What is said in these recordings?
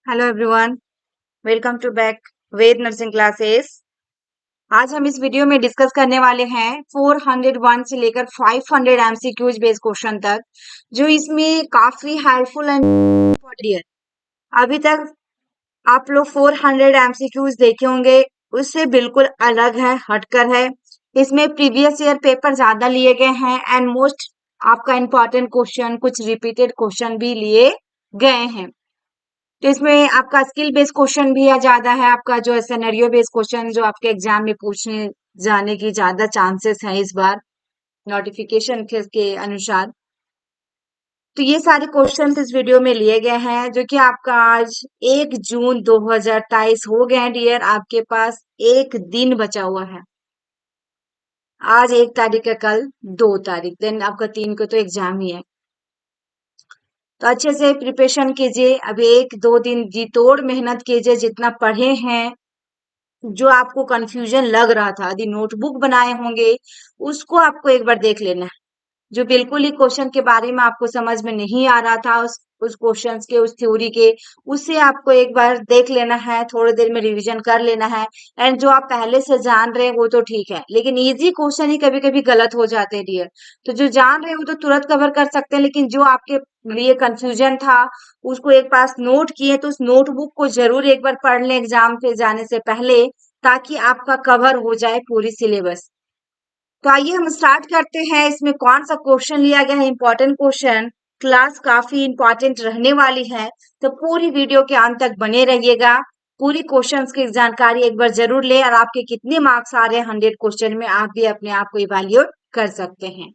Hello everyone, welcome to back Ved nursing classes. आज हम इस वीडियो में डिस्कस करने वाले हैं 401 से लेकर 500 एमसीक्यूज बेस्ड क्वेश्चन तक, जो इसमें काफी हेल्पफुल एंड इम्पोर्टेंट है। अभी तक आप लोग 400 एमसीक्यूज देखे होंगे, उससे बिल्कुल अलग है, हटकर है। इसमें प्रीवियस ईयर पेपर ज्यादा लिए गए हैं एंड मोस्ट आपका इम्पोर्टेंट क्वेश्चन, कुछ रिपीटेड क्वेश्चन भी लिए गए हैं। तो इसमें आपका स्किल बेस्ड क्वेश्चन भी ज्यादा है, आपका जो सिनेरियो बेस्ड क्वेश्चन जो आपके एग्जाम में पूछने जाने की ज्यादा चांसेस है इस बार नोटिफिकेशन के अनुसार। तो ये सारे क्वेश्चन इस वीडियो में लिए गए हैं, जो कि आपका आज 1 जून 2023 हो गए हैं डियर। आपके पास एक दिन बचा हुआ है। आज 1 तारीख है, कल 2 तारीख, देन आपका 3 को तो एग्जाम ही है। तो अच्छे से प्रिपरेशन कीजिए। अभी 1-2 दिन जी तोड़ मेहनत कीजिए। जितना पढ़े हैं, जो आपको कंफ्यूजन लग रहा था, यदि नोटबुक बनाए होंगे, उसको आपको एक बार देख लेना है। जो बिल्कुल ही क्वेश्चन के बारे में आपको समझ में नहीं आ रहा था, उस क्वेश्चन के, उस थ्योरी के, उससे आपको एक बार देख लेना है, थोड़ी देर में रिवीजन कर लेना है। एंड जो आप पहले से जान रहे हैं वो तो ठीक है, लेकिन इजी क्वेश्चन ही कभी कभी गलत हो जाते हैं डियर। तो जो जान रहे हैं वो तो तुरंत कवर कर सकते हैं, लेकिन जो आपके लिए कंफ्यूजन था, उसको एक पास नोट किए तो उस नोटबुक को जरूर एक बार पढ़ लें एग्जाम पे जाने से पहले, ताकि आपका कवर हो जाए पूरी सिलेबस। तो आइए हम स्टार्ट करते हैं। इसमें कौन सा क्वेश्चन लिया गया है, इंपॉर्टेंट क्वेश्चन, क्लास काफी इंपॉर्टेंट रहने वाली है, तो पूरी वीडियो के अंत तक बने रहिएगा। पूरी क्वेश्चंस की जानकारी एक बार जरूर ले, और आपके कितने मार्क्स आ रहे हैं 100 क्वेश्चन में, आप भी अपने आप को इवैल्यूएट कर सकते हैं।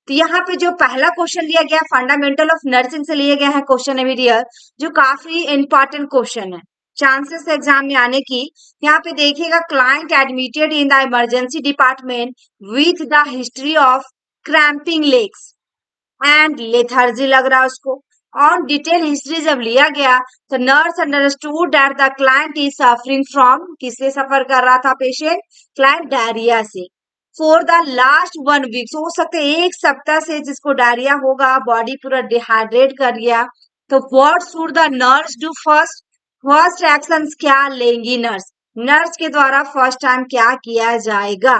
तो यहाँ पे जो पहला क्वेश्चन लिया गया, फंडामेंटल ऑफ नर्सिंग से लिए गया है क्वेश्चन अभी डियर, जो काफी इंपॉर्टेंट क्वेश्चन है चांसेस एग्जाम में आने की। यहाँ पे देखिएगा, client admitted in the emergency department with the history of cramping legs and lethargy लग रहा है उसको। ऑन डिटेल हिस्ट्री जब लिया गया, तो nurse understood that the client is suffering from, किससे सफर कर रहा था पेशेंट? क्लाइंट डायरिया से। फॉर द लास्ट 1 वीक, हो सकता है 1 सप्ताह से जिसको डायरिया होगा, बॉडी पूरा डिहाइड्रेट कर गया। तो what should the nurse do first? First action क्या लेंगी नर्स? नर्स के द्वारा फर्स्ट टाइम क्या किया जाएगा?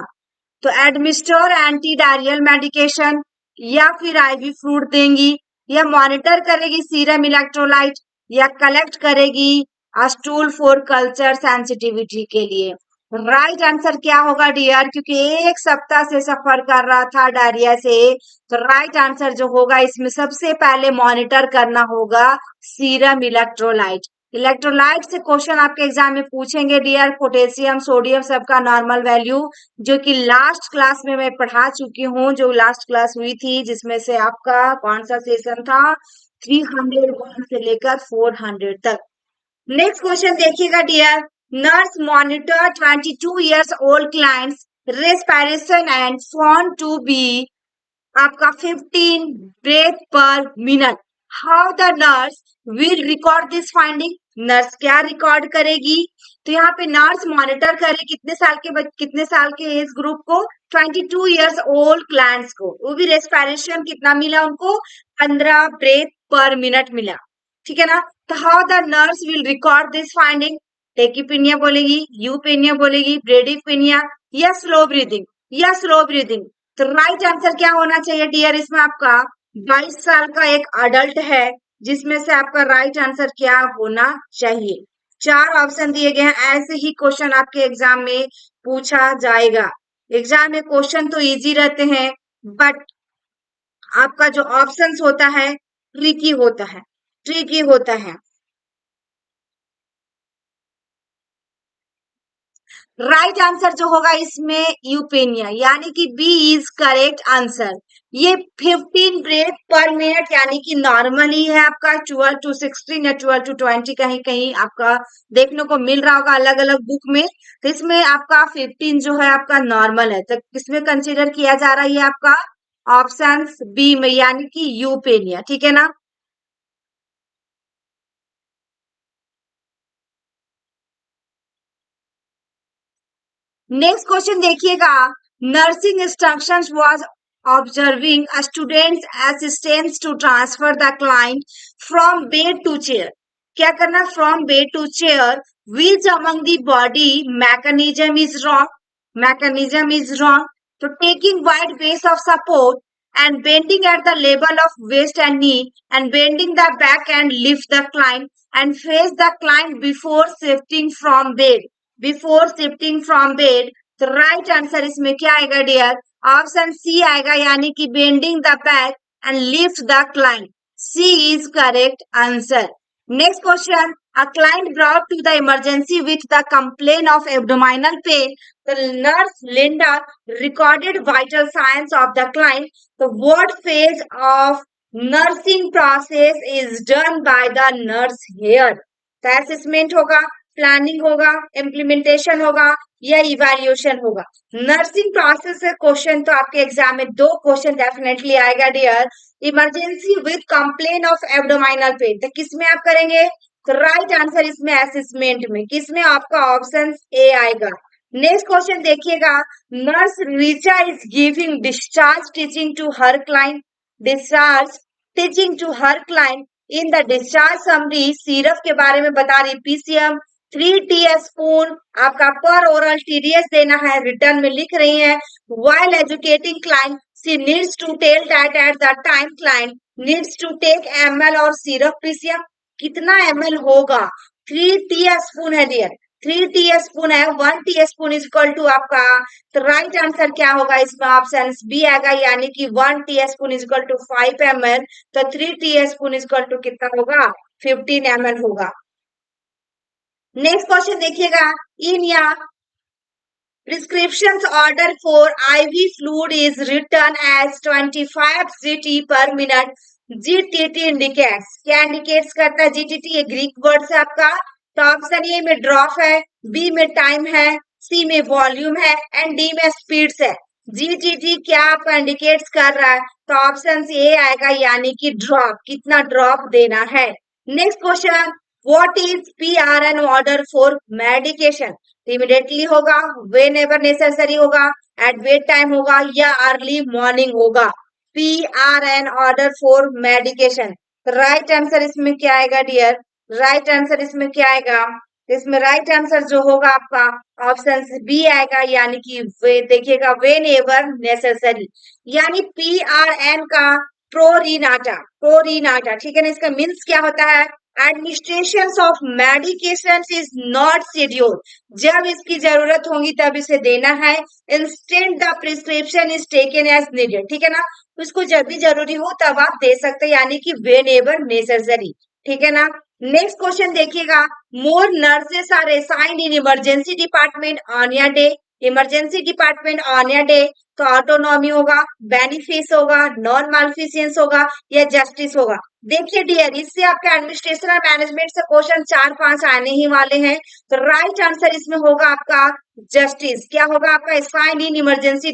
तो एडमिनिस्टर एंटी डायरियल मेडिकेशन, या फिर आईवी फ्लूइड देंगी, या मॉनिटर करेगी सीरम इलेक्ट्रोलाइट, या कलेक्ट करेगी स्टूल फॉर कल्चर सेंसिटिविटी के लिए। राइट आंसर क्या होगा डियर? क्योंकि 1 सप्ताह से सफर कर रहा था डायरिया से, तो राइट आंसर जो होगा इसमें सबसे पहले मॉनिटर करना होगा सीरम इलेक्ट्रोलाइट। इलेक्ट्रोलाइट से क्वेश्चन आपके एग्जाम में पूछेंगे डियर, पोटेशियम, सोडियम सबका नॉर्मल वैल्यू, जो कि लास्ट क्लास में मैं पढ़ा चुकी हूँ, जो लास्ट क्लास हुई थी, जिसमें से आपका कौन सा सेशन था, 301 से लेकर 400 तक। नेक्स्ट क्वेश्चन देखिएगा dear, nurse monitor 22 years old clients respiration and found to be आपका 15 breath per minute. How the nurse will record this finding? Nurse क्या रिकॉर्ड करेगी? तो यहाँ पे नर्स मॉनिटर करे कितने साल के कितने साल के एज ग्रुप को? 22 ईयर्स ओल्ड क्लाइंट्स को। वो भी रेस्पिरेशन कितना मिला उनको? 15 ब्रेथ पर मिनट मिला। ठीक है ना? तो how the nurse will record this finding? Tachypnoea बोलेगी, यूपेनिया बोलेगी, ब्रेडिपिनिया, या स्लो ब्रीदिंग, या स्लो ब्रीदिंग। तो राइट आंसर क्या होना चाहिए डियर? इसमें आपका 22 साल का एक अडल्ट है, जिसमें से आपका राइट आंसर क्या होना चाहिए? 4 ऑप्शन दिए गए हैं। ऐसे ही क्वेश्चन आपके एग्जाम में पूछा जाएगा। एग्जाम में क्वेश्चन तो इजी रहते हैं, बट आपका जो ऑप्शंस होता है ट्रिकी होता है, ट्रिकी होता है। राइट आंसर जो होगा इसमें यूपेनिया, यानी कि बी इज करेक्ट आंसर। ये 15 ब्रेथ पर मिनट यानी कि नॉर्मल ही है आपका। 12 to 16 या 12 to 20 कहीं कहीं आपका देखने को मिल रहा होगा अलग अलग बुक में। तो इसमें आपका 15 जो है आपका नॉर्मल है, तो किसमें कंसीडर किया जा रहा है? ये आपका ऑप्शन बी में, यानी कि यूपेनिया। ठीक है ना? नेक्स्ट क्वेश्चन देखिएगा, nursing instructions was observing students assistants to transfer the client from bed to chair. क्या करना, from bed to chair, which among the body mechanism is wrong, तो taking wide base of support and bending at the level of waist and knee and bending the back and lift the client and face the client before shifting from bed. तो right answer इसमें क्या आएगा dear, option C आएगा, यानी कि bending the back and lift the client. C is correct answer. Next question. A client brought to the emergency with the complaint of abdominal pain. The nurse Linda recorded vital signs of the client. So what phase of nursing process is done by the nurse here? तो assessment होगा, planning होगा, implementation होगा या evaluation होगा. Nursing process से question तो आपके exam में 2 क्वेश्चन डेफिनेटली आएगा dear. Emergency with complain of abdominal pain, तो किसमें आप करेंगे, तो राइट आंसर इसमें असेसमेंट में, किसमें आपका ऑप्शन ए आएगा. नेक्स्ट क्वेश्चन देखिएगा. Nurse Richa is giving discharge teaching to her client. Discharge teaching to her client. In the discharge summary syrup के बारे में बता रही, पीसीएम 3 टीस्पून आपका पर ओरल टीडीएस देना है, रिटर्न में लिख रही है. While educating client she needs to tell that at the time client needs to take ml और सिरप पीसीएम कितना ml होगा, 3 टीस्पून है डियर, 3 टीस्पून है, 1 टीस्पून इज इक्वल टू आपका, तो राइट आंसर क्या होगा इसमें, ऑप्शन बी आएगा, यानी कि 1 teaspoon is equal to 5 ml, तो 3 टीस्पून इज इक्वल टू कितना होगा, 15 ml होगा. नेक्स्ट क्वेश्चन देखिएगा. इन या prescriptions order for IV fluid is written as 25 GT per minute. GTT indicates, क्या इंडिकेट्स करता है GTT, ये ग्रीक वर्ड है आपका. तो ऑप्शन ए में ड्रॉप है, बी में टाइम है, सी में वॉल्यूम है एंड डी में स्पीड्स है. GTT क्या आपका इंडिकेट्स कर रहा है, तो ऑप्शन ए आएगा, यानी कि ड्रॉप, कितना ड्रॉप देना है. Next question. What is PRN order for medication. Immediately होगा, वेन एवर नेसेसरी होगा, एट बेड टाइम होगा या अर्ली मॉर्निंग होगा. PRN order for medication. Right answer इसमें क्या आएगा डियर, राइट आंसर इसमें क्या आएगा, इसमें राइट आंसर जो होगा आपका ऑप्शन बी आएगा, यानी कि देखिएगा वेन एवर नेसेसरी, यानी PRN का प्रोरीनाटा, ठीक है ना. इसका मीन्स क्या होता है, administration of medication is not schedule, जब इसकी जरूरत होगी तब इसे देना है. Instant the prescription is taken as needed, ठीक है ना, उसको जब भी जरूरी हो तब आप दे सकते हैं, यानी कि वेन एवर नेसेसरी, ठीक है ना. नेक्स्ट क्वेश्चन देखिएगा. More nurses are assigned in emergency department on या डे. इमरजेंसी डिपार्टमेंट ऑन या डे, तो ऑटोनॉमी होगा, बेनिफिस होगा, नॉन मालफिशियंस होगा या जस्टिस होगा. देखिए डियर, इससे आपके एडमिनिस्ट्रेशन और मैनेजमेंट से क्वेश्चन 4-5 आने ही वाले हैं. तो राइट आंसर इसमें होगा आपका जस्टिस. क्या होगा आपका, असाइंड इन इमरजेंसी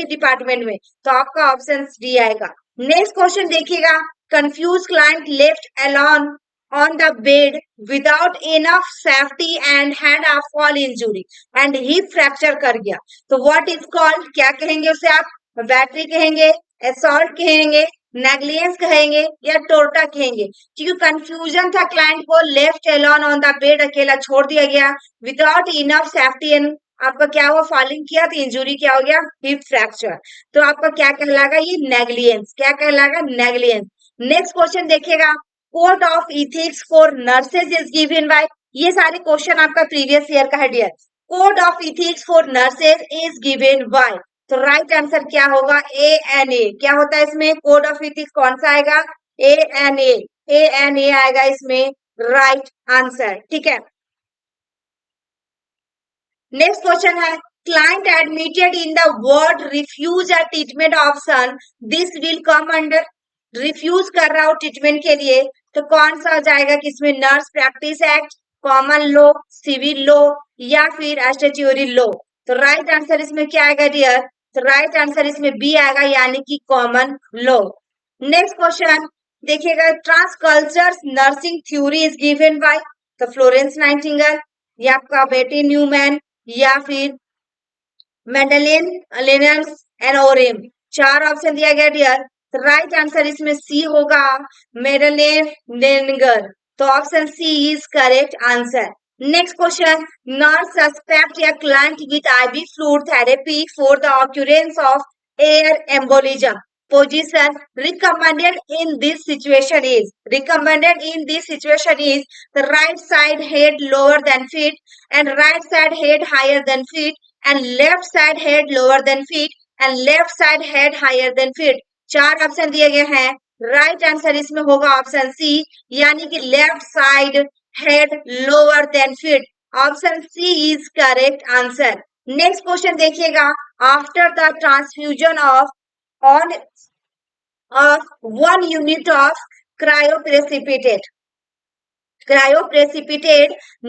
डिपार्टमेंट में, तो आपका ऑप्शन डी आएगा. नेक्स्ट क्वेश्चन देखिएगा. Confuse client left alone on the bed without enough safety and had a fall injury and hip fracture कर गया, तो what is called, क्या कहेंगे उसे आप, बैटरी कहेंगे, assault कहेंगे, नेग्लिजेंस कहेंगे या टोर्टा कहेंगे. क्योंकि कंफ्यूजन था, क्लाइंट को left alone on the bed, अकेला छोड़ दिया गया, विदाउट इनफ सेफ्टी एंड आपका क्या हुआ, फॉलिंग किया तो इंजुरी क्या हो गया, हिप फ्रैक्चर. तो आपका क्या कहलाएगा, ये नेग्लिजेंस, क्या कहलाएगा, नेग्लिजेंस. नेक्स्ट क्वेश्चन देखिएगा. Code of ethics for nurses is given by, ये सारे क्वेश्चन आपका प्रीवियस ईयर का है dear. Code of ethics for nurses is given by, तो राइट आंसर क्या होगा, ANA. क्या होता है इसमें, कोड ऑफ इथिक्स कौन सा आएगा, ANA आएगा इसमें राइट आंसर, ठीक है. नेक्स्ट क्वेश्चन है. Client admitted in the ward refuse a treatment option, this will come under, refuse कर रहा हो ट्रीटमेंट के लिए, तो कौन सा हो जाएगा, किसमें, nurse practice act, common law, civil law या फिर स्टैट्यूटरी लॉ. तो राइट आंसर इसमें क्या आएगा डियर, तो राइट आंसर इसमें बी आएगा, यानी कि कॉमन लॉ. नेक्स्ट क्वेश्चन देखिएगा. Transcultural nursing theory is given by, तो फ्लोरेंस नाइटिंगेल या आपका बेटी न्यूमैन या फिर Madeleine Leininger and Orem. 4 option दिया गया डियर. राइट आंसर इसमें सी होगा, मेडलेन लेनिगर. तो option C is correct answer. Next question, nurse suspect या client with IV fluid therapy for the occurrence of air embolism, position recommended in this situation is, recommended in this situation is the right side head lower than feet and right side head higher than feet and left side head lower than feet and left side head higher than feet। चार option दिए गए हैं, right answer इसमें होगा option C, यानी कि left side head lower than feet. Option C is correct answer. Next question देखिएगा, after the transfusion of on of 1 unit of cryoprecipitate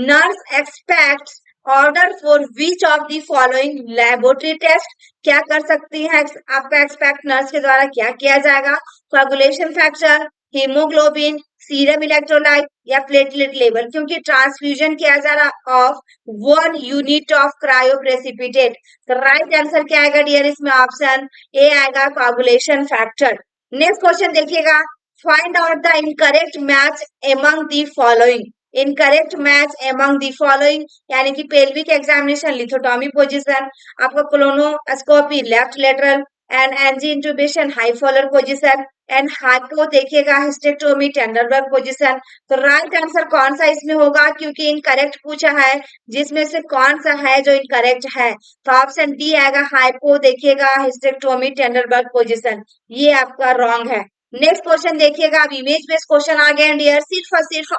nurse expects order for which of the following laboratory test। क्या कर सकती है आपका expect nurse के द्वारा क्या किया जाएगा, coagulation factor, haemoglobin, serum electrolyte या प्लेटलेट लेवल, क्योंकि ट्रांसफ्यूजन किया जा रहा ऑफ 1 यूनिट ऑफ क्रायोप्रेसिपिटेट। तो राइट आंसर क्या आएगा डियर, इसमें ऑप्शन ए आएगा, कोगुलेशन फैक्टर। नेक्स्ट क्वेश्चन देखिएगा, find out the incorrect match among the following. Incorrect match among the following यानी कि पेल्विक एग्जामिनेशन लिथोटॉमी पोजीशन, आपका colonoscopy left lateral and NG intubation high Fowler position and hypo देखिएगा hysterectomy टेंडरबर्ग position. तो right answer कौन सा इसमें होगा, क्योंकि इनकरेक्ट पूछा है, जिसमें से कौन सा है जो इनकरेक्ट है, तो ऑप्शन डी आएगा, हाइपो देखिएगा हिस्टेक्टोमी टेंडरबर्ग पोजीशन, ये आपका रॉन्ग है। नेक्स्ट क्वेश्चन देखिएगा, अब इमेज बेस्ड क्वेश्चन आ गए डियर, सिर्फ और सिर्फ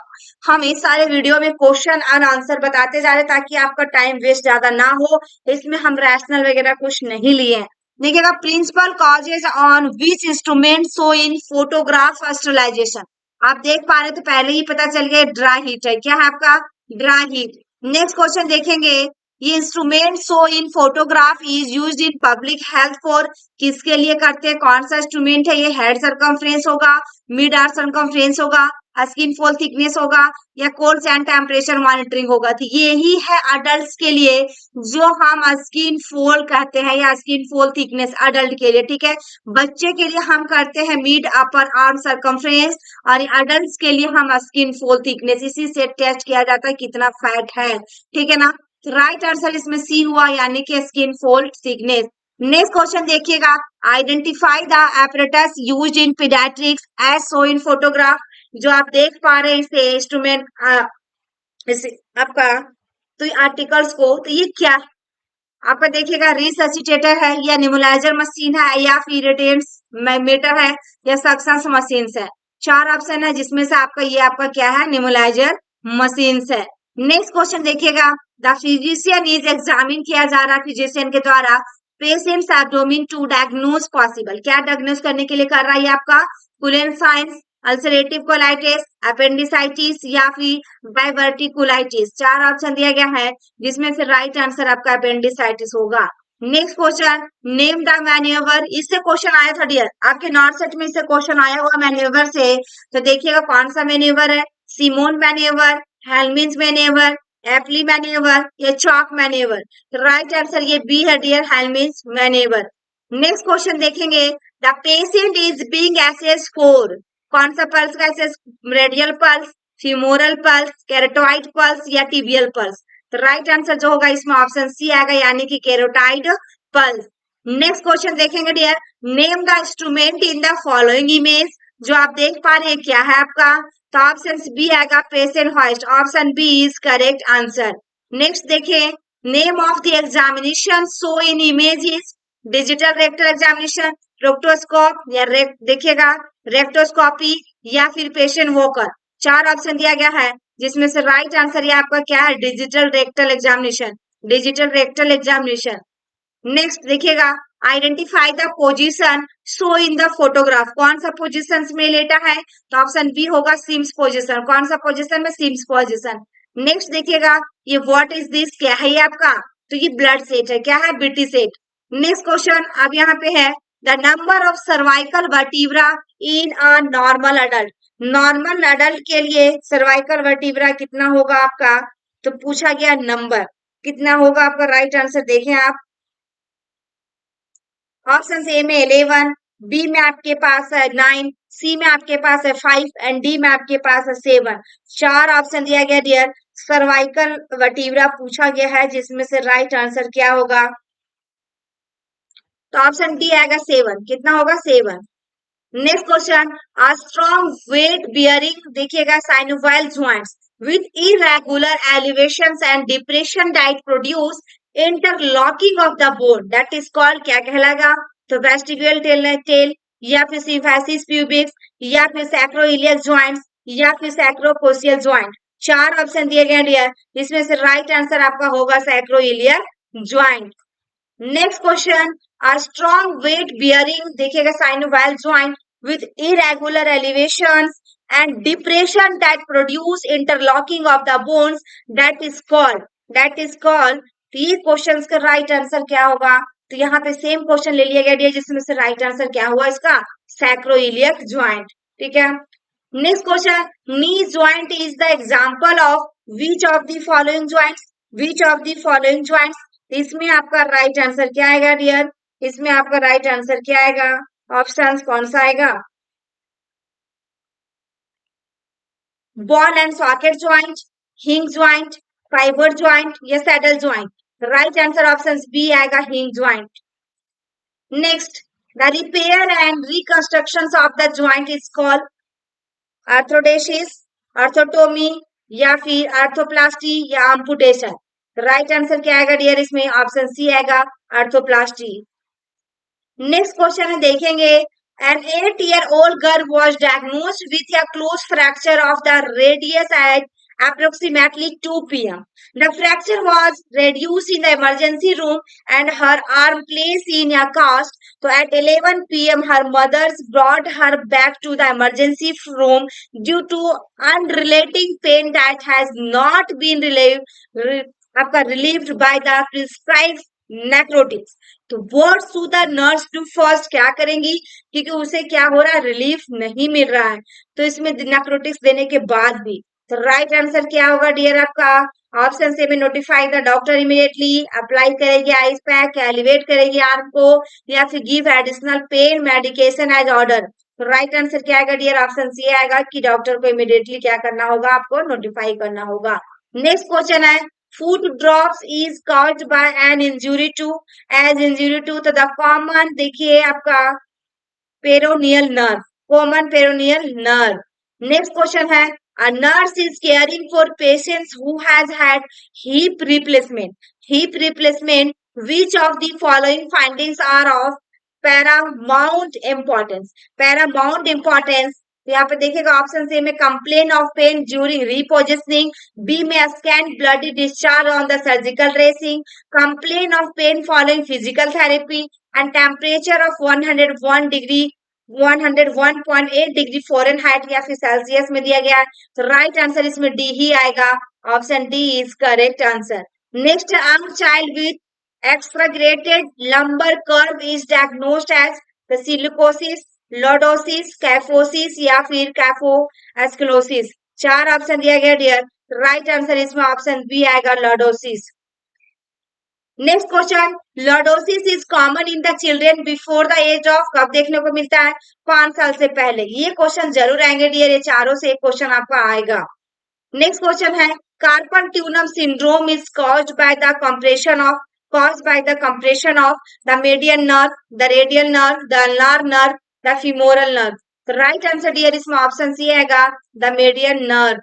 हम इस सारे वीडियो में क्वेश्चन और आंसर बताते जा रहे ताकि आपका टाइम वेस्ट ज्यादा ना हो, इसमें हम रैशनल वगैरह कुछ नहीं लिए हैं। देखिएगा, principal causes on which instrument shown in photograph ऑस्ट्रलाइजेशन, आप देख पा रहे तो पहले ही पता चल गया ड्राई हीट है, क्या है आपका ड्राई हीट। नेक्स्ट क्वेश्चन देखेंगे, ये instrument shown in photograph is used in public health for, किसके लिए करते हैं, कौन सा इंस्ट्रूमेंट है ये, हेड सर्कमफ्रेंस होगा, मिड आर्म सर्कमफ्रेंस होगा, स्किन फोल्ड थिकनेस होगा या कोल्ड एंड टेम्परेचर मॉनिटरिंग होगा। तो यही है अडल्ट के लिए जो हम स्किन फोल्ड कहते हैं या स्किन फोल्ड थिकनेस अडल्ट के लिए, ठीक है। बच्चे के लिए हम करते हैं मिड अपर आर्म सर्कमफ्रेंस और अडल्ट के लिए हम स्किन फोल्ड थिकनेस, इसी से टेस्ट किया जाता है कितना फैट है, ठीक है ना। राइट आंसर इसमें सी हुआ, यानी कि skin fold thickness. Next question देखिएगा, identify the apparatus used in paediatrics as shown in photograph, जो आप देख पा रहे हैं इसे इंस्ट्रूमेंट आपका तो आर्टिकल्स को, तो ये क्या आपका देखिएगा, रिससिटेटर है या निमुलाइजर मशीन है या फिर इरिटेंट्स मीटर है या सक्शन मशीन है। चार ऑप्शन है जिसमें से आपका ये आपका क्या है, निमुलाइजर मशीन है। नेक्स्ट क्वेश्चन देखिएगा, द फिजिशियन इज एग्जामिन किया जा रहा है फिजिशियन के द्वारा patient's abdomen to diagnose possible, क्या डायग्नोज करने के लिए कर रहा है आपका, Cullen signs, ulcerative colitis, appendicitis या फिर डायवर्टिकुलाइटिस। चार ऑप्शन दिया गया है जिसमें से राइट आंसर आपका अपेंडिसाइटिस होगा। Next question, name the manoeuvre, इससे क्वेश्चन आया था डियर, आपके नॉर्थ सेट में इससे क्वेश्चन आया हुआ मैन्यूवर से, तो देखिएगा कौन सा मैन्यूवर है, सिमोन मैन्यूवर, हेल्मिन्स मैन्यूवर, एप्ली मैन्यूवर या चॉक मैन्यूवर। राइट आंसर ये बी है डियर, हेल्मिन्स मैन्यूवर। नेक्स्ट क्वेश्चन देखेंगे, the patient is being assessed for, कौन सा पल्स का assess, radial pulse, femoral pulse, carotid pulse या टिबियल पल्स। तो राइट आंसर जो होगा इसमें ऑप्शन सी आएगा, यानी कि कैरोटाइड पल्स। नेक्स्ट क्वेश्चन देखेंगे dear, name the instrument in the following image, जो आप देख पा रहे हैं क्या है आपका, तो ऑप्शन बी आएगा, patient hoist, option B is correct answer. Next देखें, name of the examination shown in image is digital rectal examination, proctoscope या देखिएगा रेक्टोस्कोपी या फिर पेशेंट वॉकर। चार ऑप्शन दिया गया है जिसमें से राइट आंसर ये आपका क्या है, digital rectal examination, digital rectal examination. Next देखिएगा, identify the position shown in the photograph, कौन सा पोजीशन में लेटा है, तो ऑप्शन बी होगा सिम्स पोजीशन, कौन सा पोजीशन में, सिम्स पोजीशन। नेक्स्ट देखिएगा, ये व्हाट इज दिस, क्या है ये आपका, तो ये ब्लड सेट है, क्या है, बीटी सेट। नेक्स्ट क्वेश्चन अब यहाँ पे है, the number of cervical vertebra in a normal adult, normal adult के लिए सर्वाइकल वर्टिब्रा कितना होगा आपका, तो पूछा गया नंबर कितना होगा आपका, राइट आंसर देखें आप, ऑप्शन ए में 11, बी में आपके पास है 9, सी में आपके पास है 5 एंड डी में आपके पास है 7। 4 ऑप्शन दिया गया डियर। सर्वाइकल वर्टिब्रा पूछा गया है, जिसमें से राइट आंसर क्या होगा? तो ऑप्शन डी आएगा 7। कितना होगा? 7। Next question, a strong weight bearing देखिएगा synovial joints with irregular elevations and depression that produce interlocking of the bone that is called क्या कहलाएगा? तो vestibular tail या फिर symphysis pubic या फिर sacroiliac joints या फिर sacrococcygeal joint। 4 ऑप्शन दिए गए डियर, इसमें से राइट आंसर आपका होगा sacroiliac joint। Next question, a strong weight bearing देखिएगा synovial joint with irregular elevations and depression that produce interlocking of the bones that is called तो ये क्वेश्चन का राइट आंसर क्या होगा? तो यहाँ पे सेम क्वेश्चन ले लिया गया जिसमें से राइट आंसर क्या हुआ इसका? sacroiliac joint। ठीक है। Next question, knee joint is the example of which of the following joints? which of the following joints? इसमें आपका राइट आंसर क्या आएगा डियर? इसमें आपका राइट आंसर क्या आएगा? ऑप्शन कौन सा आएगा? Ball and socket joint, hinge joint, fibre joint या saddle joint? Right answer option B आएगा, hinge joint. Next, the repair and reconstruction of the joint is called arthrodesis, arthrotomy या फिर arthroplasty या एम्पुटेशन? राइट आंसर क्या आएगा dear? इसमें option C आएगा, arthroplasty. Next question है देखेंगे, an 8-year-old girl was diagnosed with a closed fracture of the radius at approximately 2 p.m. The fracture was reduced in the emergency room and her arm placed in a cast. So at 11 p.m. her mothers brought her back to the emergency room due to unrelenting pain that has not been relieved by the prescribed नेक्रोटिक्स। तो what shoe the nurse do first? क्या करेंगी? क्योंकि उसे क्या हो रहा है? Relief नहीं मिल रहा है, तो इसमें नेक्रोटिक्स देने के बाद भी। तो राइट आंसर क्या होगा डियर आपका? ऑप्शन से में notify the doctor immediately, apply करेगी आइस पैक, एलिवेट करेगी आर्म को, या फिर give additional pain medication as order? तो राइट आंसर क्या आएगा डियर? ऑप्शन सी आएगा कि डॉक्टर को इमीडिएटली क्या करना होगा? आपको नोटिफाई करना होगा। नेक्स्ट क्वेश्चन है, foot drops is caused by an injury to, as injury to तो the common देखिए आपका peroneal nerve, common peroneal nerve. Next question है, a nurse is caring for patients who has had hip replacement which of the following findings are of paramount importance? तो यहाँ पे देखिएगा option C में complain of pain during repositioning, B में scant bloody discharge on the surgical dressing, complain of pain following physical therapy and temperature of 101.8 degree Fahrenheit या फिर Celsius में दिया गया है। तो राइट आंसर इसमें डी ही आएगा, option D is correct answer. Next, young child with exaggerated lumbar curve is diagnosed as the scoliosis, lordosis, kyphosis या फिर कैफोएस्कुलोसिस? 4 ऑप्शन दिया गया डियर, राइट आंसर इसमें ऑप्शन बी आएगा, lordosis. Next question, lordosis is common in the children before the age of, कब देखने को मिलता है? 5 साल से पहले। ये क्वेश्चन जरूर आएंगे डियर, ये चारों से एक क्वेश्चन आपका आएगा। नेक्स्ट क्वेश्चन है, carpal tunnel syndrome is caused by the compression of the median nerve, the radial nerve, the ulnar nerve, the femoral nerve? तो राइट आंसर डियर इसमें ऑप्शन सी आएगा, the median nerve.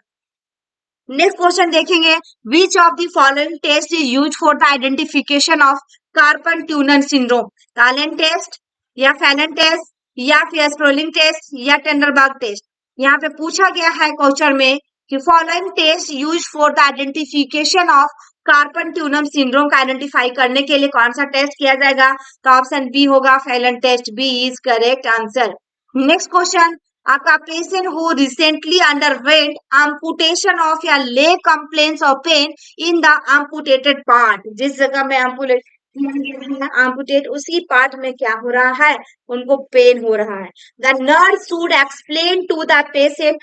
Next question देखेंगे, which of the following test is use for the identification of carpal tunnel syndrome? कालेन test या Phalen test या फिर स्प्रोलिंग test या टेंडरबर्ग test? यहाँ पे पूछा गया है क्वेश्चन में कि following test use for the identification of carpal tunnel syndrome का आइडेंटिफाई करने के लिए कौन सा टेस्ट किया जाएगा? तो ऑप्शन बी होगा, Phalen test. B is correct answer. Next question, आपका patient who recently underwent amputation of या leg complains of pain in the amputated part, जिस जगह में एम्पुटेट उसी पार्ट में क्या हो रहा है? उनको पेन हो रहा है। The nurse should explain to the patient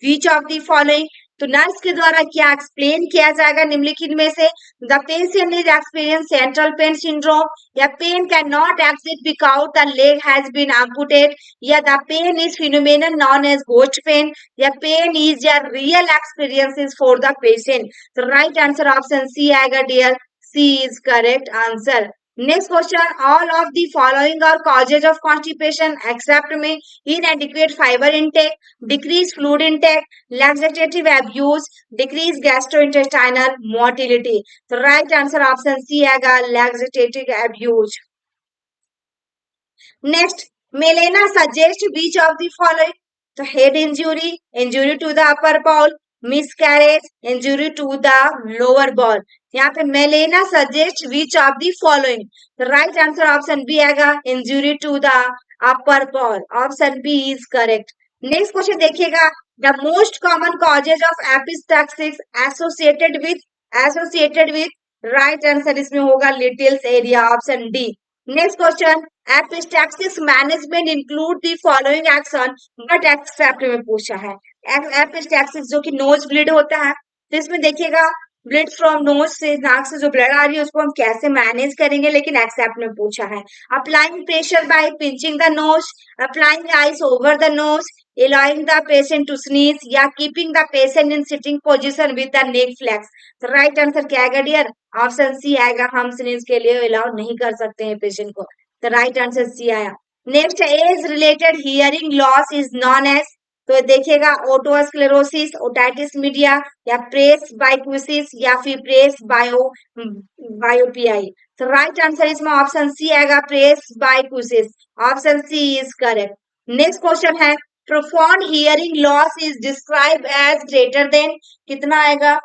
which of the following तो नर्स के द्वारा क्या एक्सप्लेन किया जाएगा निम्नलिखित में से? The patient is experience central pain syndrome, या pain can not exist because the leg has been amputated, या the pain is phenomenon known as ghost pain, या पेन इज या real experiences for the patient. तो right answer option C आएगा dear, C is correct answer. Next question, all of the following are causes of constipation except में inadequate fiber intake, decreased fluid intake, laxative abuse, decreased gastrointestinal motility। तो right answer option C आएगा laxative abuse। Next, Melena suggests which of the following? So head injury, injury to the upper bowel, miscarriage, injury to the lower bowel। यहाँ पे melena suggest which of the following. Right answer option B आएगा injury to the upper bowel, option B is correct. Next question देखिएगा, the most common causes of epistaxis associated with right answer इसमें होगा Little's area, option D. Next question, epistaxis management include the following action but except में पूछा है। Epistaxis जो कि nose bleed होता है, तो इसमें देखिएगा ब्लड फ्रॉम नोज से, नाक से जो ब्लड आ रही है उसको हम कैसे मैनेज करेंगे, लेकिन एक्सेप्ट में पूछा है। Applying pressure by pinching the nose, applying ice over the nose, allowing the patient to sneeze, या keeping the patient in sitting position with the neck flex। तो राइट आंसर क्या आएगा डियर, ऑप्शन सी आएगा, हम sneeze के लिए allow नहीं कर सकते हैं पेशेंट को। तो राइट आंसर सी आया। Next, age related hearing loss is known as, तो देखिएगा ओटोस्क्लेरोसिस, ओटाइटिस मीडिया, या प्रेस बाइक्विसिस, या फिर प्रेस बायोपियाई। तो राइट आंसर इसमें ऑप्शन सी आएगा, presbycusis, option C is correct. Next question है, profound hearing loss is describe as greater than, कितना आएगा?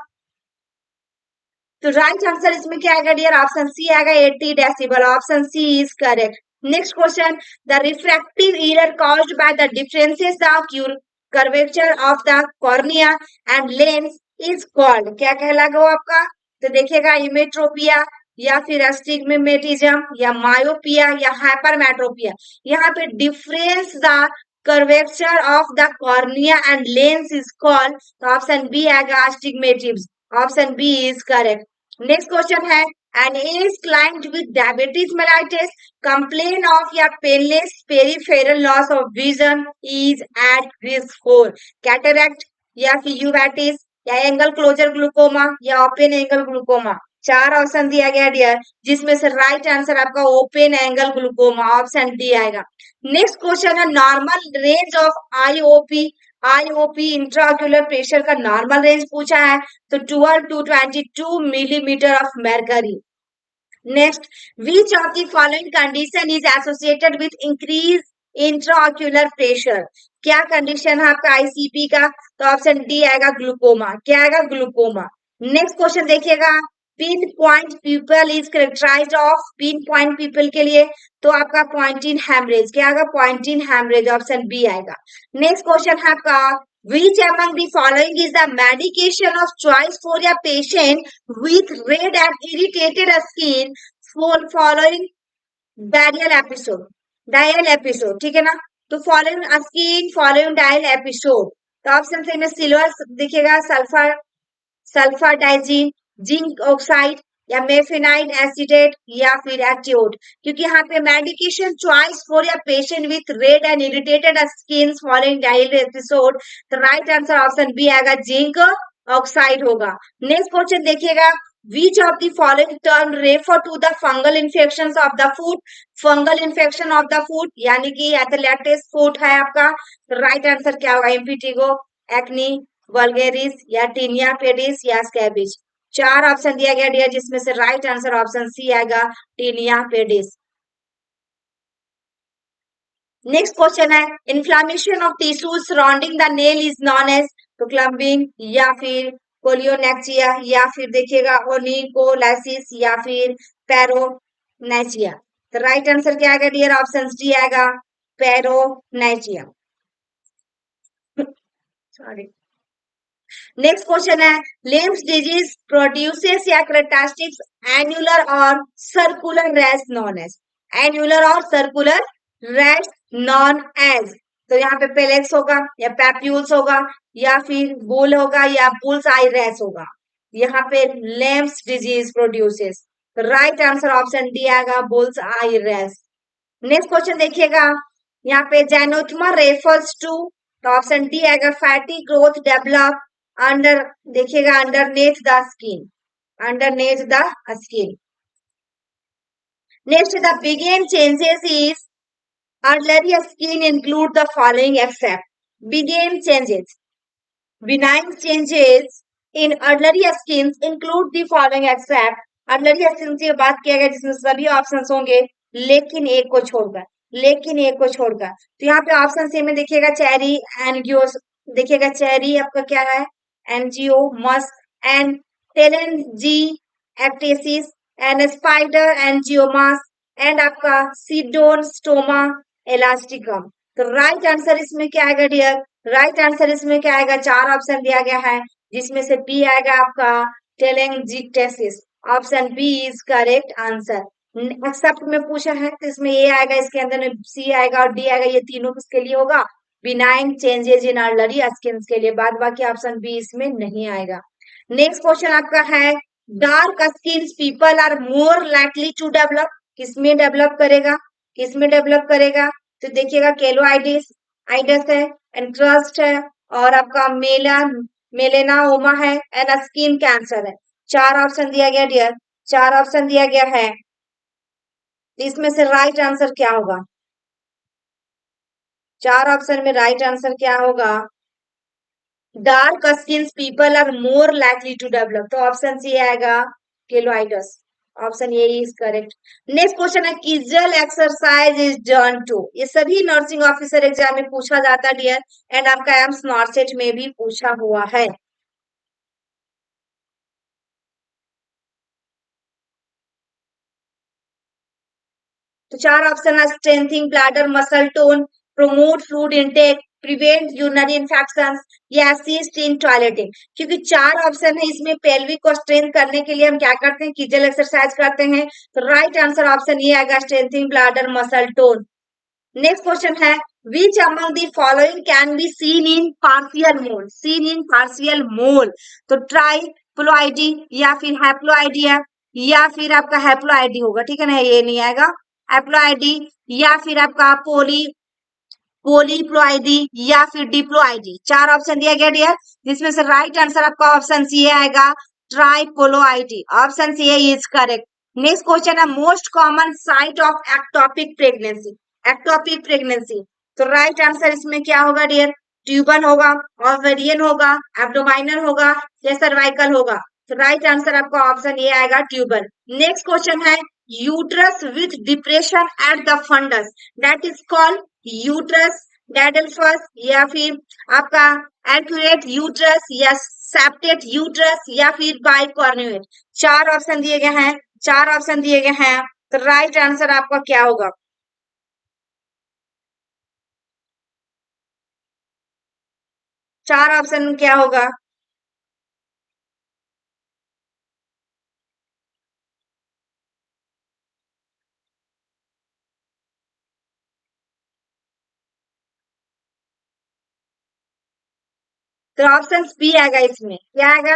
तो राइट आंसर इसमें क्या आएगा डियर, ऑप्शन सी आएगा 80 decibel, option C is correct. Next question, the refractive error caused by the differences the curvature of the cornea and lens is called, क्या कहलाएगा वो आपका? तो देखिएगा इमेट्रोपिया, या फिर एस्टिग्मेटिज्म, या मायोपिया, या हाइपरमेट्रोपिया। यहाँ पे difference the curvature of the cornea and lens is called, तो ऑप्शन बी आएगा astigmatism, option B is correct. Next question है, an age client with diabetes mellitus complain of या painless peripheral loss of vision is at risk for cataract, या फिर uveitis, या angle closure glaucoma, या open angle glaucoma. चार option दिया गया dear, जिसमें से राइट आंसर आपका open angle glaucoma, option D आएगा। नेक्स्ट क्वेश्चन है, normal range of IOP intraocular pressure का नॉर्मल रेंज पूछा है, तो 12 to 22 millimetre of mercury। Next, which of the following condition is associated with increase intraocular pressure, क्या condition है आपका ICP का? तो ऑप्शन डी आएगा ग्लूकोमा, क्या आएगा? ग्लूकोमा। नेक्स्ट क्वेश्चन देखिएगा, pin point pupil is characterized of, pin point pupil के लिए तो आपका पॉइंटिन हैमरेज, क्या आएगा? पॉइंटिन हैमरेज, ऑप्शन बी आएगा। नेक्स्ट क्वेश्चन है आपका, which among the following is the medication of choice for a patient with red and irritated skin for following diarrheal episode, ठीक है ना? तो following skin, following dial episode, तो option से में सिल्वर दिखेगा, सल्फर डाइजीन, जिंक ऑक्साइड, या मेफेनाइल acetate, या फिर एक्टिओट। क्योंकि यहाँ पे मेडिकेशन चॉइस फॉर या patient with red and irritated skin following dial episode, तो राइट आंसर ऑप्शन बी आएगा, जिंक ऑक्साइड होगा। नेक्स्ट क्वेश्चन देखिएगा, which of the following term refer to the fungal infections of the foot, fungal infection of the फूट, यानी कि एथलेटिस फूट है आपका, तो right answer क्या होगा? इम्पिटिगो, एक्नी, वल्गेरिस, या टीनिया पेडिस, या स्कैबिज। चार ऑप्शन दिया गया डियर, जिसमें से राइट आंसर ऑप्शन सी आएगा, टीनिया पेडिस। नेक्स्ट क्वेश्चन है, inflammation of tissues surrounding the nail is known as, तो क्लम्बिंग, या फिर कोलियोनेक्सिया, या फिर देखिएगा ओनिकोलाइसिस, या फिर पैरोनेचिया। तो राइट आंसर क्या आएगा डियर? ऑप्शन डी आएगा, पैरोनेचिया। सॉरी। नेक्स्ट क्वेश्चन है, लिम्स डिजीज प्रोड्यूसेस या कैरेक्टरिस्टिक्स एन्युलर और circular rash known as, annular और सर्कुलर रैश नॉन एज, तो यहाँ पे पेलेक्स होगा या पैप्यूल्स होगा या फिर बुल होगा या बुल्स आई रेस होगा। यहाँ पे Lyme's disease produces, right answer option D आएगा bull's eye rash. Next question देखिएगा, यहाँ पे जैनोथमा रेफर्स टू, तो ऑप्शन डी आएगा फैटी ग्रोथ डेवलप अंडर, देखिएगा underneath the skin, underneath the skin. Next, the begin changes is early skin include the following except begin changes. Benign changes in early skins include the following except early skin की बात किया गया जिसमें सभी options होंगे लेकिन एक को छोड़कर, लेकिन एक को छोड़कर। तो यहाँ पे ऑप्शन सी में देखिएगा चेरी एनजियोस, देखिएगा चेरी आपका क्या है एनजियो मस एंड टेलेंजी एक्टेसिस एंड स्पाइडर एंजियोमास एंड आपका सीडोन स्टोमा एलास्टिकम। तो राइट आंसर इसमें क्या आएगा डियर, राइट आंसर इसमें क्या आएगा, चार ऑप्शन दिया गया है जिसमें से बी आएगा आपका telangiectasis, option B is correct answer. Except में पूछा है तो इसमें ए आएगा, इसके अंदर में सी आएगा और डी आएगा, ये तीनों किसके लिए होगा, benign changes in early skin के लिए, बाद बाकी ऑप्शन बी इसमें नहीं आएगा। नेक्स्ट क्वेश्चन आपका है dark skin people are more likely to develop, किसमें डेवलप करेगा, किसमें डेवलप करेगा, तो देखिएगा केलोआइडिस आइडस है, एंट्रस्ट है और आपका मेलेनाओमा है एंड स्किन कैंसर है। चार ऑप्शन दिया गया डियर, चार ऑप्शन दिया गया है, इसमें से राइट आंसर क्या होगा, चार ऑप्शन में राइट आंसर क्या होगा, dark skin people are more likely to develop, तो ऑप्शन सी आएगा keloids, option A is correct. Next question है Kegel exercise is done to, ये सभी नर्सिंग ऑफिसर एग्जाम में पूछा जाता है डियर एंड आपका एम्स नॉर्सेट में भी पूछा हुआ है। तो चार ऑप्शन है strengthening bladder muscle tone, promote fluid intake, prevent urinary infection या असिस्ट इन टॉयलेटिंग। क्योंकि चार ऑप्शन है इसमें पेल्विक को स्ट्रेंथ करने के लिए हम क्या करते हैं, किजल एक्सरसाइज करते हैं, तो राइट आंसर ऑप्शन ये आएगा strengthening bladder muscle tone. Next question है which among the following can be seen in partial mole, seen in partial mole, तो ट्राइप्लोआईडी या फिर हैप्लोआईडी है या फिर आपका हैप्लोआईडी होगा, ठीक है ना, ये नहीं आएगा हैप्लोआईडी या फिर आपका पोलीप्लोआईडी या फिर डिप्लोआईडी। चार ऑप्शन दिया गया डियर जिसमें से राइट आंसर आपका ऑप्शन सी आएगा triploidy, option C is correct. Next question है most common site of ectopic pregnancy, ectopic pregnancy, तो राइट आंसर इसमें क्या होगा डियर, ट्यूबन होगा, ओवेरियन होगा, एब्डोमाइनल होगा या सर्वाइकल होगा, तो राइट आंसर आपका ऑप्शन ए आएगा ट्यूबन। नेक्स्ट क्वेश्चन है uterus with depression at the fundus that is called uterus didelphys या फिर आपका एक्यूरेट यूट्रस या सेप्टेट यूट्रस या फिर बाइकॉर्नुएट। चार ऑप्शन दिए गए हैं, चार ऑप्शन दिए गए हैं, तो राइट आंसर आपका क्या होगा, चार ऑप्शन क्या होगा, तो ऑप्शन बी आएगा, इसमें क्या आएगा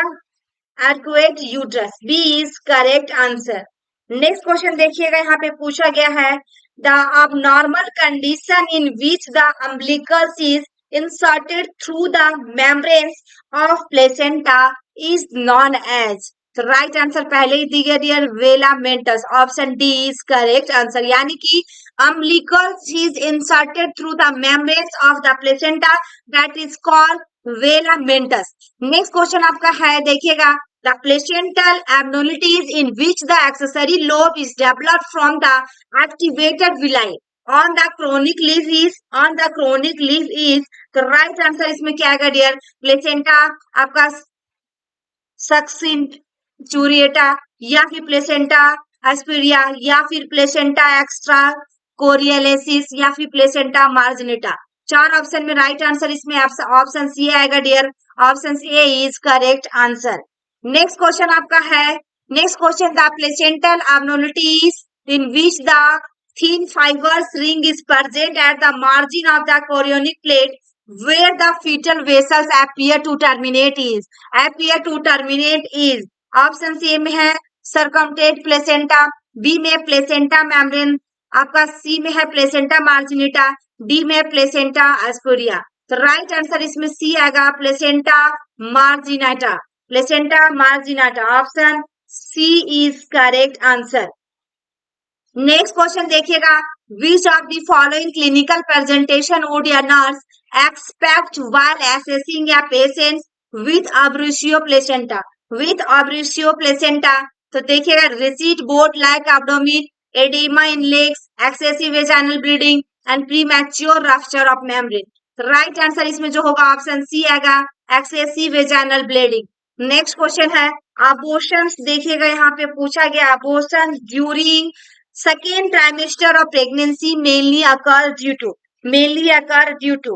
arcuate uterus, B is correct answer. Next question देखिएगा, यहाँ पे पूछा गया है the abnormal condition in which the umbilicus is inserted through the membranes of placenta is known as, तो राइट आंसर पहले ही दी गई dear velamentous, option D is correct answer, यानी कि umbilicus is inserted through the membranes of the placenta that is called velamentous. Next question आपका है देखिएगा the placental abnormalities in which the accessory lobe is developed from the activated villi on the chronic leaf is, on the chronic leaf is, तो right answer इसमें क्या आएगा dear, placenta आपका सक्सिन चूरिएटा या फिर प्लेसेंटा एस्पिरिया या फिर प्लेसेंटा एक्स्ट्रा कोरियलेसिस या फिर प्लेसेंटा मार्जिनेटा। चार ऑप्शन में राइट आंसर इसमें ऑप्शन सी आएगा dear, option A is correct answer. Next question आपका है, next question the placental abnormalities in which the thin fibrous ring is present at the margin of the chorionic plate where the fetal vessels appear to terminate is option C में है circumvallate placenta, B में placenta membrane, आपका C में है placenta marginata, D में placenta spuria. तो right answer इसमें C आएगा placenta marginata, placenta marginata, option C is correct answer. Next question देखिएगा, which of the following clinical presentation would a nurse expect while assessing a patient with abruptio placenta, with abruptio placenta. तो देखिएगा, rigid board like abdomen, edema in legs, excessive vaginal bleeding and premature rupture of membrane. तो right answer इसमें जो होगा option C आएगा excessive vaginal bleeding. Next question है abortion, देखिएगा यहाँ पे पूछा गया abortion during second trimester of pregnancy mainly occur due to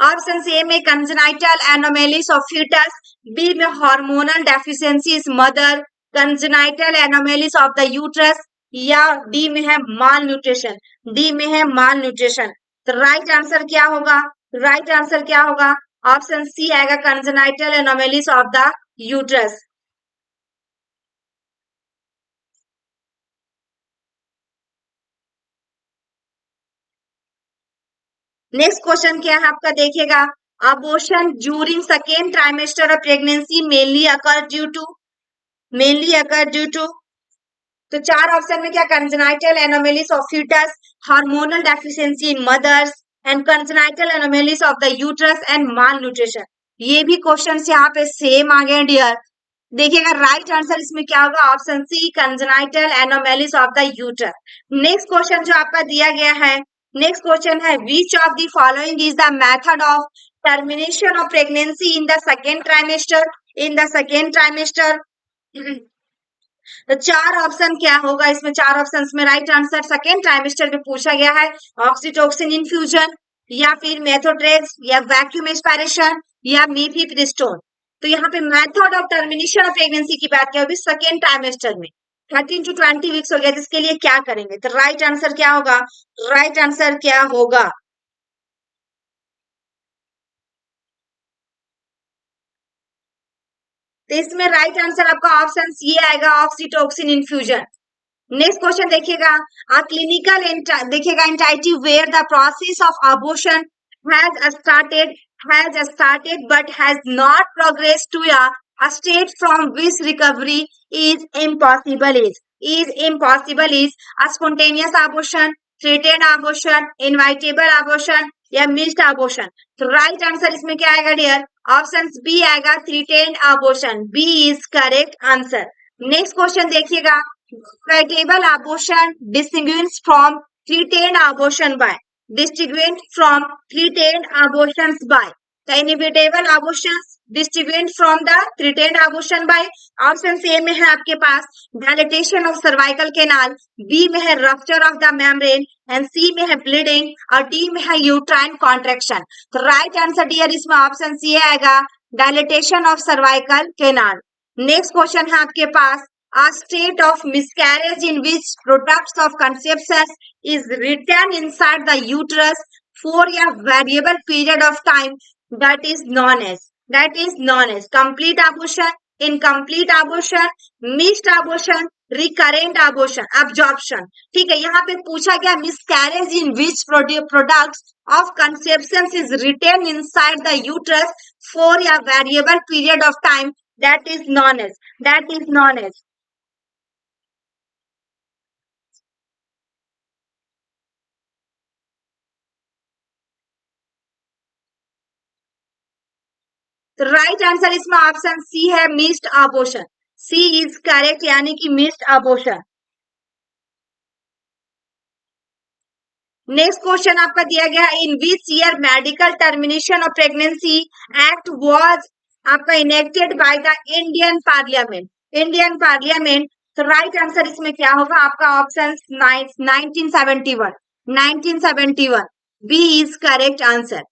option A में congenital anomalies of fetus, B में hormonal deficiencies mother, congenital anomalies of the uterus, या D में है malnutrition, डी में है malnutrition। तो राइट आंसर क्या होगा, राइट आंसर क्या होगा, ऑप्शन सी आएगा congenital anomalies of the uterus। Next question क्या है आपका, देखिएगा abortion during second trimester of pregnancy mainly occur due to. तो चार ऑप्शन में क्या, congenital anomalies of fetus, hormonal deficiency in mothers and congenital anomalies of the uterus and malnutrition. ये भी क्वेश्चन यहाँ पे सेम आ गए डियर। देखिएगा राइट आंसर इसमें क्या होगा, option C congenital anomalies of the uterus. Next question जो आपका दिया गया है, नेक्स्ट क्वेश्चन है which of the following is the method of termination of pregnancy in the second trimester. तो चार ऑप्शन क्या होगा इसमें, चार ऑप्शंस में राइट आंसर सेकेंड ट्राइमेस्टर में पूछा गया है ऑक्सीटोसिन इन्फ्यूजन, या फिर मेथोट्रेक्स, या वैक्यूम एस्पिरेशन, या मीफिप्रिस्टोन। तो यहाँ पे method of termination of pregnancy की बात क्या होगी, सेकेंड ट्राइमेस्टर में 13 to 20 वीक्स हो गया, जिसके लिए क्या करेंगे। तो राइट आंसर क्या होगा, राइट आंसर क्या होगा, तो इसमें राइट आंसर आपका ऑप्शन सी आएगा ऑक्सीटोसिन इन्फ्यूजन। नेक्स्ट क्वेश्चन देखिएगा, आ क्लिनिकल देखिएगा entity where the process of abortion has started but has not progress to a state from which recovery is impossible is a spontaneous abortion, threatened abortion, inevitable abortion, या missed abortion। तो right answer इसमें क्या आएगा dear, option B आएगा threatened abortion, B is correct answer. Next question देखिएगा, inevitable abortion distinguished from threatened abortion by, the inevitable abortions distinguished from the threatened abortion by, option A में है आपके पास dilatation of cervical canal, B में है rupture of the membrane, and C में है bleeding, और डी में है यूट्राइन कॉन्ट्रैक्शन। तो राइट आंसर डियर इसमें ऑप्शन सी आएगा dilatation of cervical canal. Next question है आपके पास, a state of miscarriage in which products of conception is retained inside the uterus for a variable period of time, that is known as complete abortion, incomplete abortion, missed abortion, recurrent abortion, absorption। ठीक है, यहाँ पे पूछा गया miscarriage in which products of conception is retained inside the uterus for a variable period of time, that is known as तो right answer इसमें option सी है missed abortion, C is correct, यानी कि मिस्ड अबॉर्शन। नेक्स्ट क्वेश्चन आपका दिया गया, in which year medical termination of pregnancy act was आपका enacted by the Indian parliament. तो राइट आंसर इसमें क्या होगा आपका, option 1971, B is correct answer.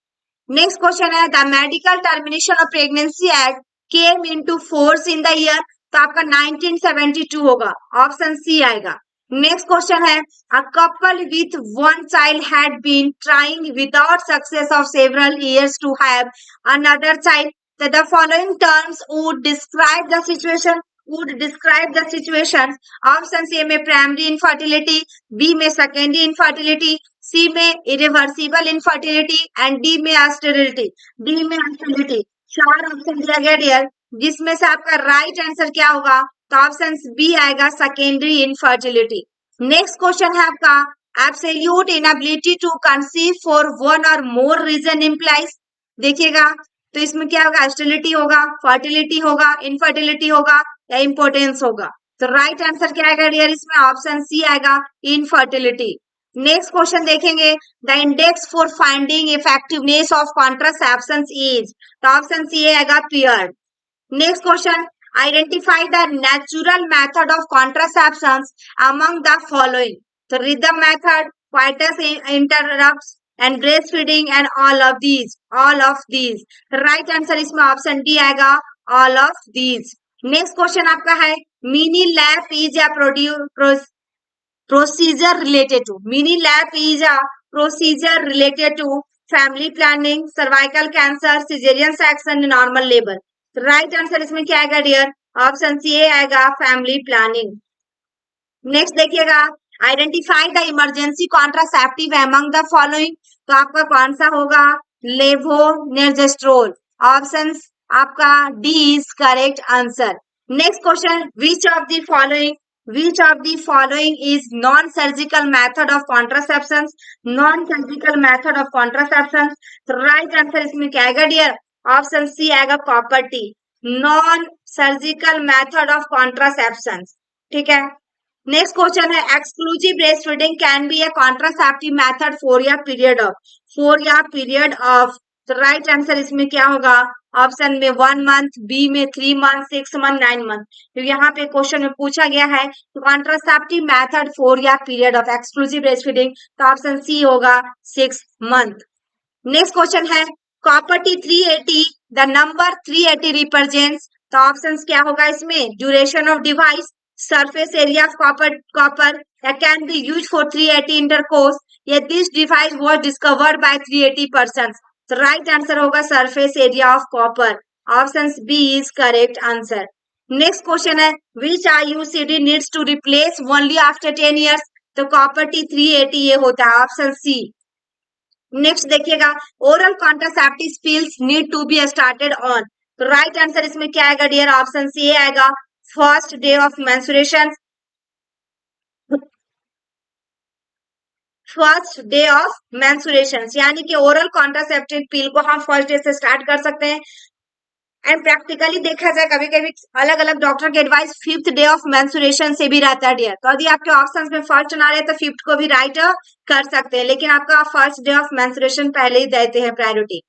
Next question है, the medical termination of pregnancy act came into force in the year. तो आपका 1972 होगा, ऑप्शन सी आएगा नेक्स्ट क्वेश्चन है, a couple with one child had been trying without success of several years to have another child, the following terms would describe the situation, would describe the situation. Option A में primary infertility, B में secondary infertility, C में irreversible infertility and D में sterility. D में sterility. चार option दिया गया dear, जिसमें से आपका राइट आंसर क्या होगा? तो ऑप्शन बी आएगा, सेकेंडरी इनफर्टिलिटी। नेक्स्ट क्वेश्चन है आपका, absolute inability to conceive for one और मोर रीजन इम्प्लाइज। देखिएगा, तो इसमें क्या होगा? स्टेरिलिटी होगा, फर्टिलिटी होगा, इनफर्टिलिटी होगा या इम्पोर्टेंस होगा। तो राइट आंसर क्या आएगा डियर? इसमें ऑप्शन सी आएगा, इनफर्टिलिटी। नेक्स्ट क्वेश्चन देखेंगे, the index for finding effectiveness of contraception is, तो ऑप्शन सी आएगा, period. Next question, identify the natural method of contraception among the following, तो rhythm method, coitus interruptus and breast feeding and all of these, all of these. Right answer इसमें option D आएगा, all of these. Next question आपका है, mini lap is a procedure related to, mini lap is a procedure related to family planning, cervical cancer, caesarean section, normal labour. Right answer इसमें क्या आएगा dear? Option C आएगा, family planning. Next देखिएगा, identify the emergency contraceptive among the following, तो आपका कौन सा होगा? लेवोनेर्जेस्ट्रोल। ऑप्शन आपका D is correct answer. Next question, which of the following, which of the following is non surgical method of contraception, non surgical method of contraception. तो right answer इसमें क्या आएगा डियर? ऑप्शन सी आएगा, copper T, non surgical method of contraception. ठीक है। Next question है, exclusive breast feeding can be A contraceptive method for या period of, for या पीरियड ऑफ। तो राइट आंसर इसमें क्या होगा? ऑप्शन में 1 मंथ, बी में 3 मंथ, 6 मंथ, 9 मंथ। तो यहाँ पे क्वेश्चन में पूछा गया है कॉन्ट्रासेप्टिव मेथड फॉर या period of exclusive breast feeding, तो ऑप्शन सी होगा, 6 मंथ। नेक्स्ट क्वेश्चन है, copper T 380, the number 380 represents, तो ऑप्शन क्या होगा इसमें? Duration of device, surface area of copper that can be used for 380 intercourse, yet this device was discovered by 380 persons. So right answer होगा, surface area of copper. Option B is correct answer. Next question है, which IUCD needs to replace only after 10 years, तो copper T 380 ये होता है, option C. Next देखिएगा, oral contraceptive pills need to be started on, तो right answer इसमें क्या आएगा डियर? ऑप्शन सी आएगा, first day of menstruation, first day of menstruation, यानी कि ओरल कॉन्ट्रासेप्टिव पिल को हम फर्स्ट डे से स्टार्ट कर सकते हैं। एंड प्रैक्टिकली देखा जाए, कभी कभी अलग अलग डॉक्टर के advice 5th day of menstruation से भी रहता है डियर। तो यदि आपके ऑप्शंस में फर्स्ट ना रहे तो 5th को भी राइट कर सकते हैं, लेकिन आपका फर्स्ट डे ऑफ मेंस्ट्रुएशन पहले ही देते हैं प्रायोरिटी।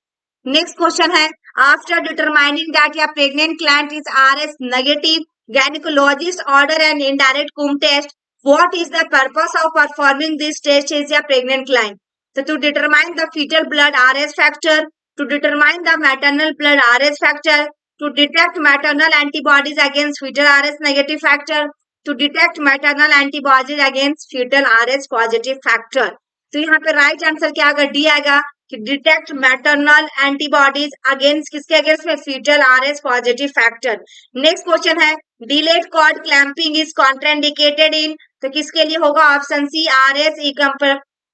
नेक्स्ट क्वेश्चन है, after determining that your pregnant client is RS negative, gynecologist order an indirect Coombs test. What is the purpose of performing this test is a pregnant client? So to determine the fetal blood RS factor, to determine the maternal blood RS factor, to detect maternal antibodies against fetal RS negative factor, to detect maternal antibodies against fetal RS positive factor. तो यहाँ पे right answer क्या आएगा? D आएगा, कि detect maternal antibodies against, किसके against में? Fetal RS positive factor. Next question है, delayed cord clamping is contraindicated in, तो किसके लिए होगा? Option C, RS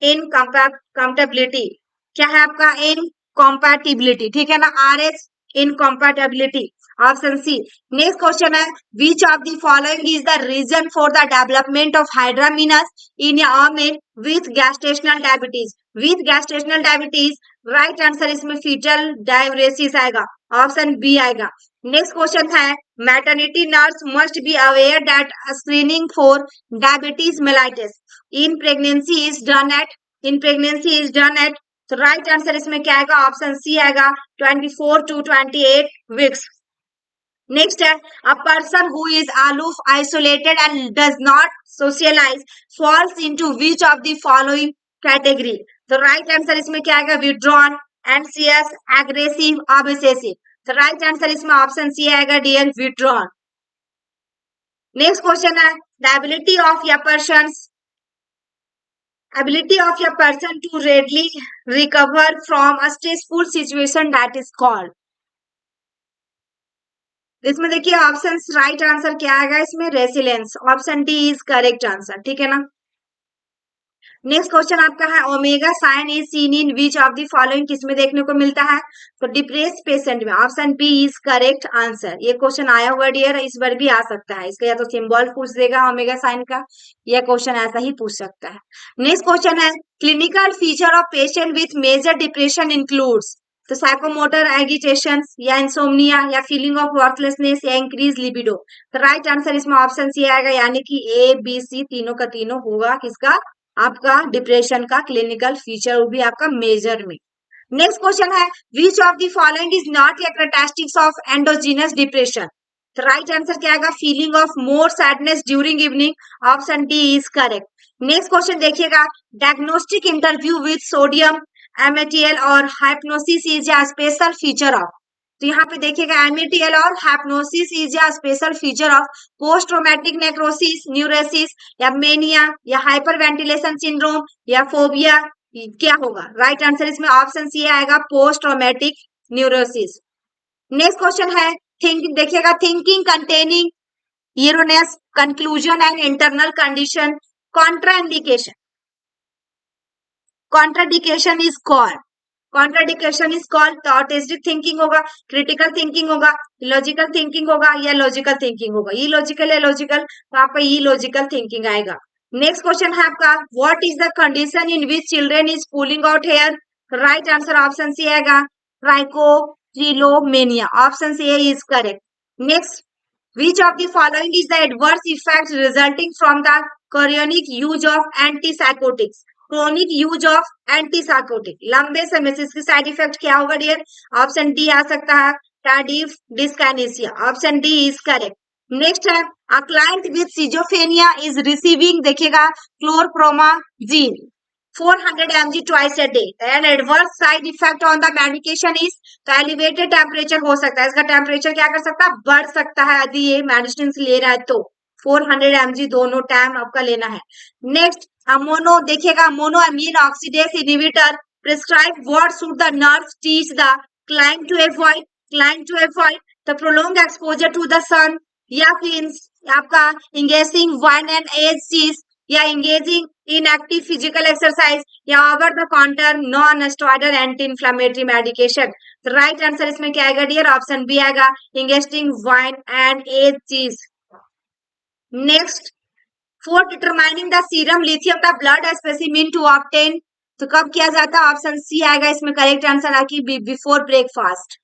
incompatibility. क्या है आपका? इनकम्पैटिबिलिटी, ठीक है ना, RS incompatibility, option C. Next question है, which of the following is the reason for the development of hydramnios in women with gestational diabetes, with gestational diabetes. Right answer इसमें fetal diuresis आएगा, option B आएगा। Next question है, maternity nurse must be aware that screening for diabetes mellitus in pregnancy is done at, in pregnancy is done at. तो right answer इसमें क्या आएगा? Option C आएगा, 24 to 28 weeks. Next है, a person who is aloof, isolated and does not socialize falls into which of the following category? तो right answer इसमें क्या आएगा? withdrawn, anxious, aggressive, obsessive। तो राइट आंसर इसमें ऑप्शन सी आएगा dear, withdrawn। Next question है the ability of या person to readily recover from a stressful situation that is called. इसमें देखिए ऑप्शन राइट आंसर क्या आएगा इसमें resilience, option D is correct answer, ठीक है ना। नेक्स्ट क्वेश्चन आपका है omega sign is seen in which of the following, किसमें देखने को मिलता है, तो डिप्रेस पेशेंट में, option B is correct answer. ये क्वेश्चन आया हुआ डियर, इस बार भी आ सकता है, इसका या तो सिंबल पूछ देगा ओमेगा साइन का, या क्वेश्चन ऐसा ही पूछ सकता है। नेक्स्ट क्वेश्चन है clinical feature of patient with major depression includes, तो साइकोमोटर एगिटेशन या इंसोम्निया या फीलिंग ऑफ वर्थलेसनेस या इंक्रीज लिबिडो। तो राइट आंसर इसमें ऑप्शन सी आएगा, यानी कि ए बी सी तीनों का तीनों होगा किसका, आपका डिप्रेशन का क्लिनिकल फीचर, वो भी आपका मेजर में। नेक्स्ट क्वेश्चन है which of the following is not a characteristics of endogenous depression, तो राइट आंसर क्या आएगा, feeling of more sadness during evening, option D is correct. Next question देखिएगा डायग्नोस्टिक इंटरव्यू विथ सोडियम एमएटीएल और हाइप्नोसिस is a special feature of, तो यहाँ पे देखिएगा एमएटीएल और हाइप्नोसिस is a special feature of post traumatic necrosis, neurosis या मेनिया या hyper ventilation syndrome या फोबिया, क्या होगा, राइट आंसर इसमें ऑप्शन सी आएगा post traumatic neurosis. Next question है थिंकिंग, देखिएगा thinking containing erroneous conclusion and internal condition, contraindication, contradiction is called, contradiction is called autistic thinking होगा, critical thinking होगा, logical thinking होगा या लॉजिकल थिंकिंग होगा, ई logical या logical, तो आपका ई लॉजिकल थिंकिंग आएगा। नेक्स्ट क्वेश्चन है आपका what is the condition in which children is pulling out hair, right answer option C आएगा trichotillomania, option C is correct. Next which of the following is the adverse effect resulting from the chronic use of antipsychotics, chronic use of antipsychotic, लंबे समय से इसकी side effect क्या होगा dear, option D आ सकता है tardive dyskinesia, option D is correct. Next है a client with schizophrenia is receiving, देखिएगा chlorpromazine 400 mg twice a day, and adverse side effect on the medication is, तो elevated temperature हो सकता है, इसका टेम्परेचर क्या कर सकता है, बढ़ सकता है यदि ये मेडिसिन ले रहा है तो 400 mg दोनों टाइम आपका लेना है। नेक्स्ट मोनो, देखिएगा mono amine oxidase inhibitor prescribe what should the nurse teach the client to avoid, the prolong exposure to the sun, या फिर आपका engaging wine and aged cheese, या engaging in active physical exercise, या over the counter non steroidal anti inflammatory medication. तो right answer इसमें क्या आएगा dear, option B आएगा engaging wine and aged cheese. Next for determining the serum lithium का blood specimen to obtain, तो कब किया जाता है, ऑप्शन सी आएगा इसमें करेक्ट आंसर आकी before breakfast.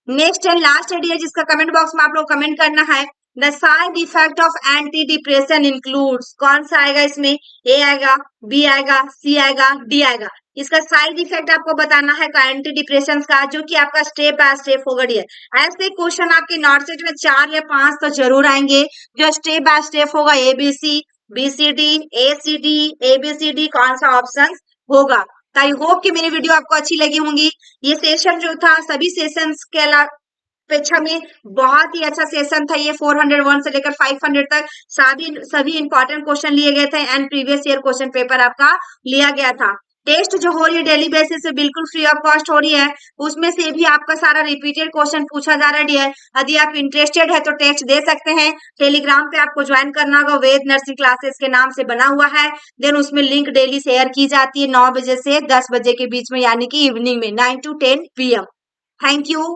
Next and last है जिसका कमेंट बॉक्स में आप लोग कमेंट करना है the side effect of anti depression includes, कौन सा आएगा इसमें, ए आएगा, बी आएगा, सी आएगा, डी आएगा। इसका साइड इफेक्ट आपको बताना है एंटी डिप्रेशन का, जो कि आपका स्टेप बाय स्टेप होगा डियर। ऐसे क्वेश्चन आपके नॉर्थ में 4 या 5 तो जरूर आएंगे, जो स्टेप बाय स्टेप होगा एबीसी बीसीडी एसीडी एबीसीडी, कौन सा ऑप्शन होगा। आई होप कि मेरी वीडियो आपको अच्छी लगी होंगी। ये सेशन जो था सभी सेशंस के अपेक्षा में बहुत ही अच्छा सेशन था ये, 401 से लेकर 500 तक सभी इंपॉर्टेंट क्वेश्चन लिए गए थे and previous year question paper आपका लिया गया था। टेस्ट जो हो रही है डेली बेसिस से बिल्कुल फ्री ऑफ कॉस्ट हो रही है, उसमें से भी आपका सारा रिपीटेड क्वेश्चन पूछा जा रहा है। यदि आप इंटरेस्टेड है तो टेस्ट दे सकते हैं। टेलीग्राम पे आपको ज्वाइन करना होगा, वेद नर्सिंग क्लासेस के नाम से बना हुआ है। देन उसमें लिंक डेली शेयर की जाती है 9 बजे से 10 बजे के बीच में, यानी कि इवनिंग में 9 to 10 PM। Thank you.